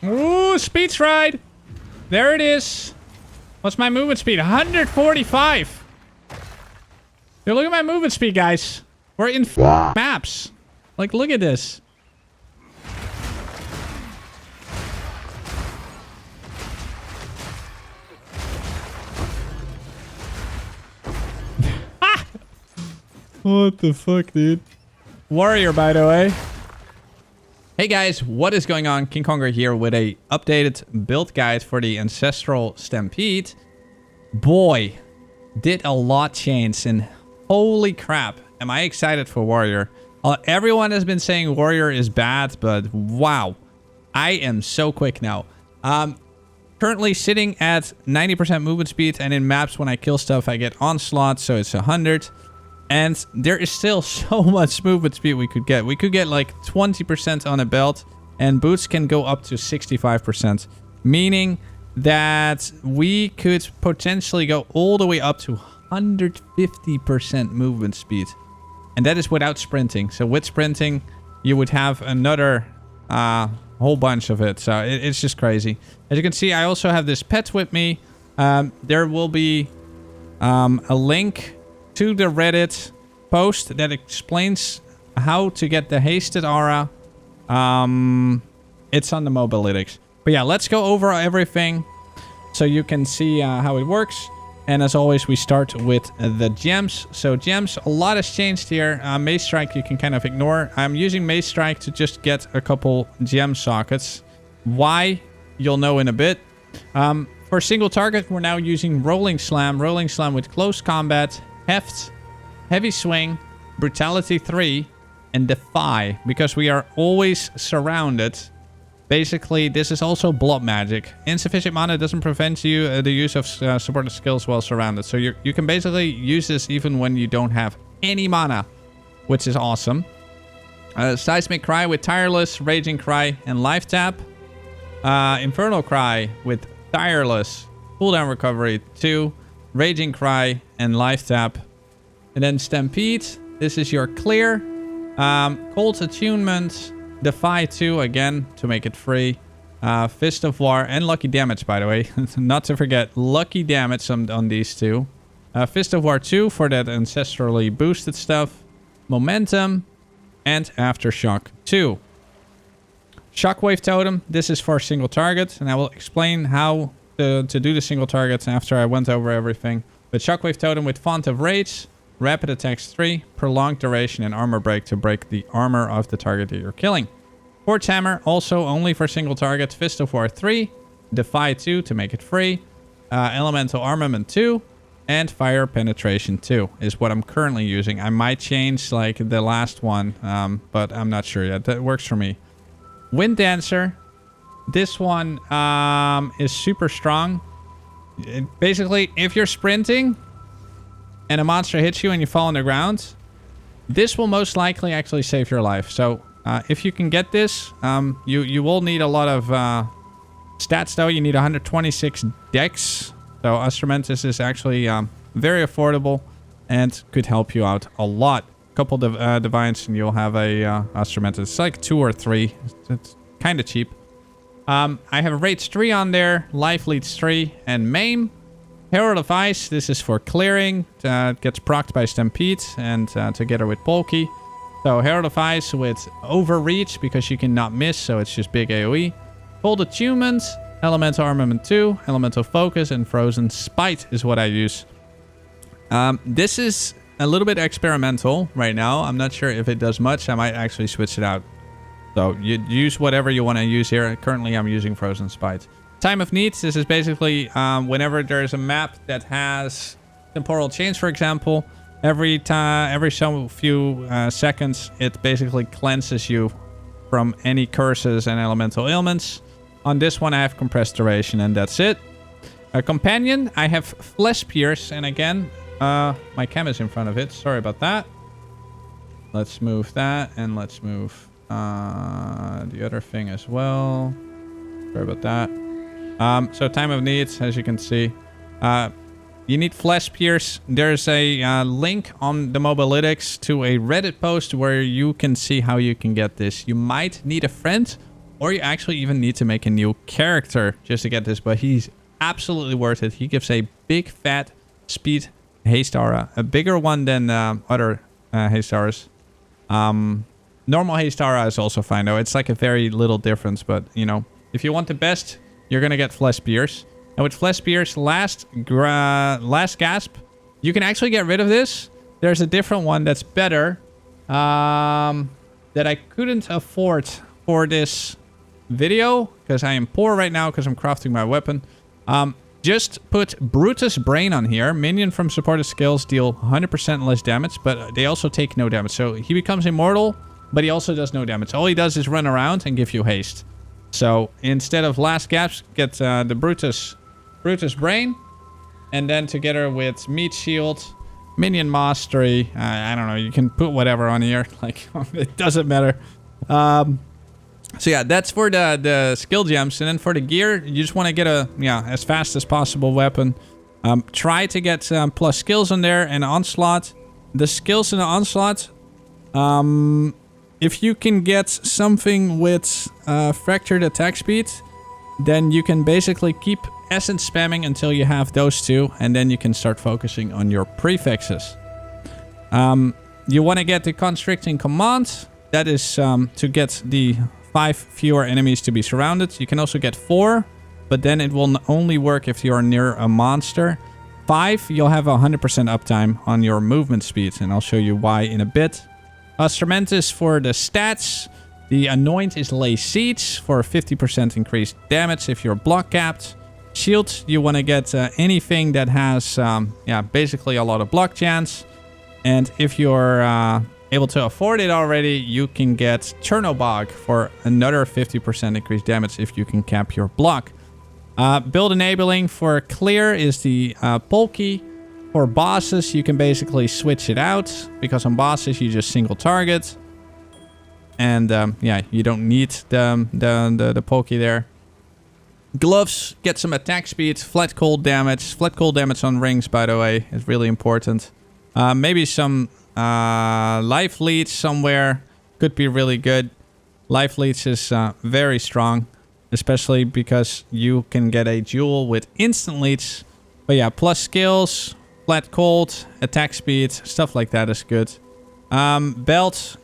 Ooh, speed stride. There it is. What's my movement speed? 145. Dude, look at my movement speed, guys. We're in maps. Like, look at this. What the fuck, dude? Warrior, by the way. Hey guys, what is going on? KingKongor here with a updated build guide for the Ancestral Stampede. Boy, did a lot change, and holy crap, am I excited for Warrior. Everyone has been saying Warrior is bad, but wow, I am so quick now. Currently sitting at 90% movement speed, and in maps when I kill stuff I get onslaught, so it's 100. And there is still so much movement speed we could get. We could get like 20% on a belt, and boots can go up to 65%. Meaning that we could potentially go all the way up to 150% movement speed. And that is without sprinting. So with sprinting, you would have another whole bunch of it. So it's just crazy. As you can see, I also have this pet with me. There will be a link to the Reddit post that explains how to get the hasted aura. It's on the Mobalytics. But yeah, let's go over everything so you can see how it works. And as always, we start with the gems. So gems, a lot has changed here. Mace Strike you can kind of ignore. I'm using Mace Strike to just get a couple gem sockets. Why? You'll know in a bit. For single target, we're now using Rolling Slam. Rolling Slam with Close Combat, Heft, Heavy Swing, Brutality 3, and Defy, because we are always surrounded. Basically, this is also blob magic. Insufficient mana doesn't prevent you the use of supported skills while surrounded. So you can basically use this even when you don't have any mana, which is awesome. Seismic Cry with Tireless, Raging Cry, and Life Tap. Infernal Cry with Tireless, Cooldown Recovery 2, Raging Cry, and Life Tap. And then Stampede, this is your clear. Cold Attunement, Defy 2 again to make it free. Fist of War, and Lucky Damage, by the way. Not to forget, Lucky Damage on these two. Fist of War 2 for that ancestrally boosted stuff. Momentum, and Aftershock 2. Shockwave Totem, this is for single target, and I will explain how to do the single targets after I went over everything. But Shockwave Totem with Font of Rage, Rapid Attacks 3, Prolonged Duration, and Armor Break to break the armor of the target that you're killing. Forge Hammer, also only for single targets, Fist of War 3, Defy 2 to make it free, Elemental Armament 2, and Fire Penetration 2 is what I'm currently using. I might change like the last one, but I'm not sure yet. That works for me. Wind Dancer, this one is super strong. Basically, if you're sprinting and a monster hits you and you fall on the ground, this will most likely actually save your life. So if you can get this, you will need a lot of stats though. You need 126 dex. So Astramantis is actually very affordable and could help you out a lot. Couple divines and you'll have a Astramantis. It's like 2 or 3. It's kind of cheap. I have a Rage 3 on there, Life Leads 3, and Maim. Herald of Ice, this is for clearing. It gets procced by Stampede and together with Polky. So Herald of Ice with Overreach because you cannot miss, so it's just big AoE. Cold Attunement, Elemental Armament 2, Elemental Focus, and Frozen Spite is what I use. This is a little bit experimental right now. I'm not sure if it does much. I might actually switch it out. So you use whatever you want to use here. Currently, I'm using Frozen Spite. Time of Needs. This is basically whenever there's a map that has temporal change, for example. Every so few seconds, it basically cleanses you from any curses and elemental ailments. On this one, I have Compressed Duration, and that's it. A companion, I have Flesh Pierce, and again, my cam is in front of it. Sorry about that. Let's move that, and let's move the other thing as well. Sorry about that. So Time of Needs, as you can see. You need Flesh Pierce. There's a link on the Mobalytics to a Reddit post where you can see how you can get this. You might need a friend Or you actually even need to make a new character just to get this. But he's absolutely worth it. He gives a big fat speed haste aura. A bigger one than other haste auras. Normal haste aura is also fine though. It's like a very little difference. But you know, if you want the best, you're going to get Flesh Pierce. And with Flesh Pierce, last gasp, you can actually get rid of this. There's a different one that's better. That I couldn't afford for this video. Because I am poor right now because I'm crafting my weapon. Just put Brutus Brain on here. Minion from supported skills deal 100% less damage. But they also take no damage. So he becomes immortal. But he also does no damage. All he does is run around and give you haste. So instead of last gasp, get the Brutus Brain. And then together with Meat Shield, Minion Mastery. I don't know. You can put whatever on here. Like, it doesn't matter. So yeah, that's for the skill gems. And then for the gear, you just want to get a, as fast as possible weapon. Try to get plus skills on there and onslaught. The skills in the onslaught, if you can get something with fractured attack speed, then you can basically keep essence spamming until you have those two, and then you can start focusing on your prefixes. You want to get the constricting command. That is to get the 5 fewer enemies to be surrounded. You can also get 4, but then it will only work if you're near a monster. 5, you'll have 100% uptime on your movement speed, and I'll show you why in a bit. Instrumentus for the stats. The Anoint is Lay Siege for 50% increased damage if you're block capped. Shield, you want to get anything that has, basically a lot of block chance. And if you're able to afford it already, you can get Chernobog for another 50% increased damage if you can cap your block. Build enabling for clear is the Polky. For bosses, you can basically switch it out, because on bosses you just single target. And you don't need the Polky there. Gloves, get some attack speed, flat cold damage. Flat cold damage on rings, by the way, is really important. Maybe some life leech somewhere could be really good. Life leech is very strong, especially because you can get a jewel with instant leech. But yeah, plus skills, flat cold, attack speed, stuff like that is good. Belt,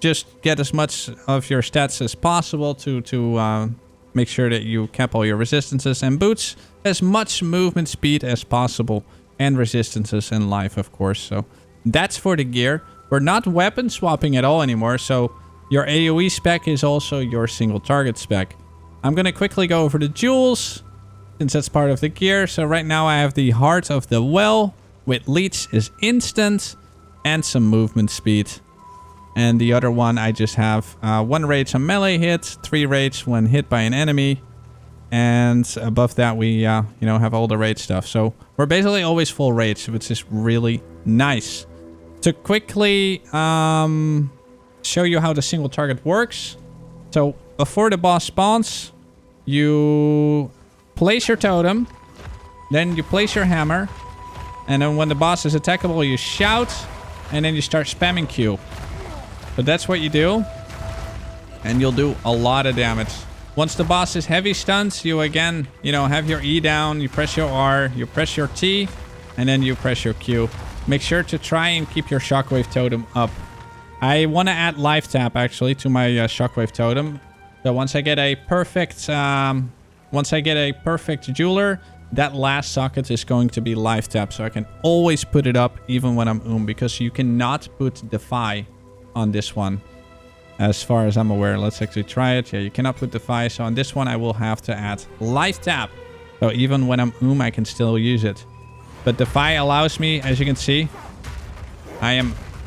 just get as much of your stats as possible to make sure that you cap all your resistances. And boots, as much movement speed as possible. And resistances and life, of course. So that's for the gear. We're not weapon swapping at all anymore. So your AoE spec is also your single target spec. I'm going to quickly go over the jewels, since that's part of the gear. So right now I have the Heart of the Well. With leech is instant. And some movement speed. And the other one, I just have 1 rage on melee hit, 3 rage when hit by an enemy. And above that, we have all the rage stuff. So we're basically always full rage, which is really nice. To quickly show you how the single target works. So before the boss spawns, you place your totem. Then you place your hammer. And then when the boss is attackable, you shout. And then you start spamming Q. But that's what you do. And you'll do a lot of damage. Once the boss is heavy stunned, you again, have your E down. You press your R. You press your T. And then you press your Q. Make sure to try and keep your shockwave totem up. I want to add life tap actually to my shockwave totem. So once I get a perfect jeweler, that last socket is going to be life tap. So I can always put it up even when I'm because you cannot put Defy on this one, as far as I'm aware. Let's actually try it. Yeah, you cannot put Defy. So on this one, I will have to add life tap. So even when I'm I can still use it. But Defy allows me, as you can see, I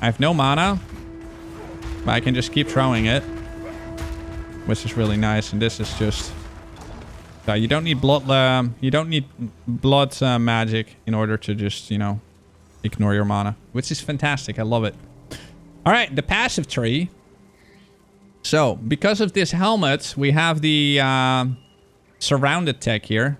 have no mana, but I can just keep throwing it, which is really nice. And this is just, you don't need blood. Magic in order to just ignore your mana, which is fantastic. I love it. All right, the passive tree. So, because of this helmet, we have the surrounded tech here,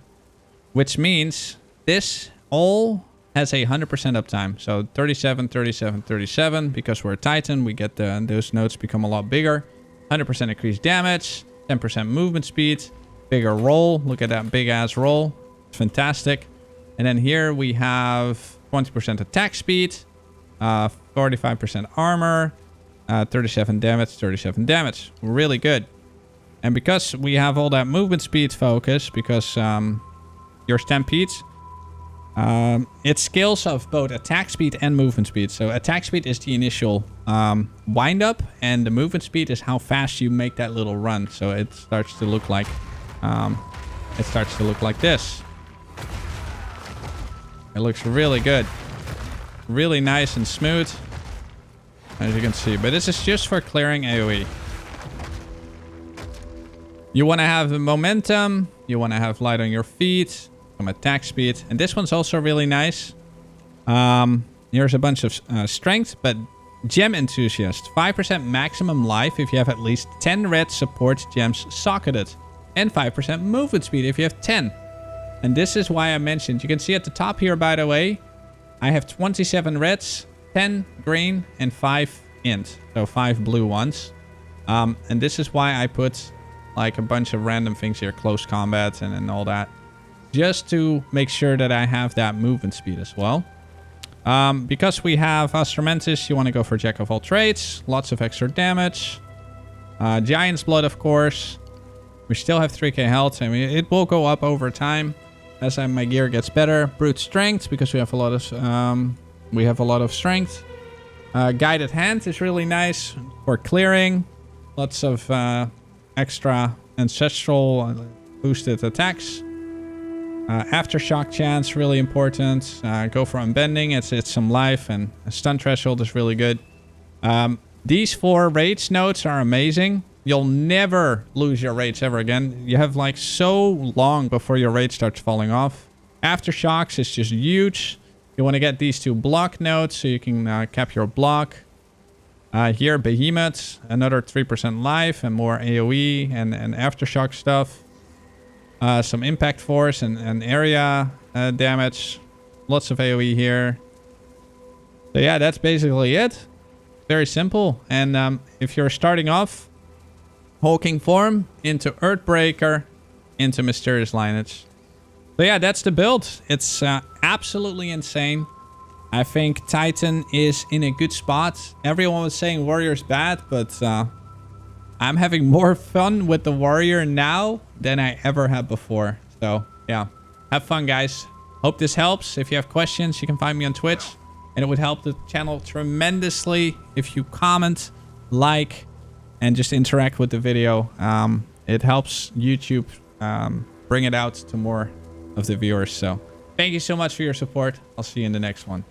which means this all has a 100% uptime. So 37, 37, 37. Because we're a Titan, we get those nodes become a lot bigger. 100% increased damage. 10% movement speed, bigger roll. Look at that big ass roll. It's fantastic. And then here we have 20% attack speed, 45% armor, 37 damage. Really good. And because we have all that movement speed focus, because your stampedes, it scales of both attack speed and movement speed. So attack speed is the initial wind up, and the movement speed is how fast you make that little run. So it starts to look like this. It looks really good, really nice and smooth, as you can see. But this is just for clearing AoE. You want to have the momentum. You want to have light on your feet. Some attack speed. And this one's also really nice. Here's a bunch of strength, but gem enthusiast. 5% maximum life if you have at least 10 red support gems socketed. And 5% movement speed if you have 10. And this is why I mentioned. You can see at the top here, by the way, I have 27 reds, 10 green, and 5 int. So 5 blue ones. And this is why I put like a bunch of random things here, close combat and all that, just to make sure that I have that movement speed as well. Because we have Astromantis, you want to go for Jack of all trades, lots of extra damage, Giant's Blood, of course. We still have 3k health. I mean, it will go up over time as my gear gets better. Brute strength, because we have a lot of strength. Guided hand is really nice for clearing. Lots of extra ancestral boosted attacks. Aftershock chance, really important. Go for unbending. It's some life, and a stun threshold is really good. These 4 rage nodes are amazing. You'll never lose your rage ever again. You have like so long before your rage starts falling off. Aftershocks is just huge. You want to get these 2 block nodes so you can cap your block. Here, Behemoth, another 3% life and more AoE and aftershock stuff. Some impact force and area damage. Lots of AoE here. So yeah, that's basically it. Very simple. And if you're starting off, Hulking form into Earthbreaker into Mysterious Lineage. So yeah, that's the build. It's absolutely insane. I think Titan is in a good spot. Everyone was saying Warrior's bad, but I'm having more fun with the Warrior now than I ever have before. So yeah, have fun, guys. Hope this helps. If you have questions, you can find me on Twitch. And it would help the channel tremendously if you comment, like, and just interact with the video. It helps YouTube bring it out to more of the viewers. So thank you so much for your support. I'll see you in the next one.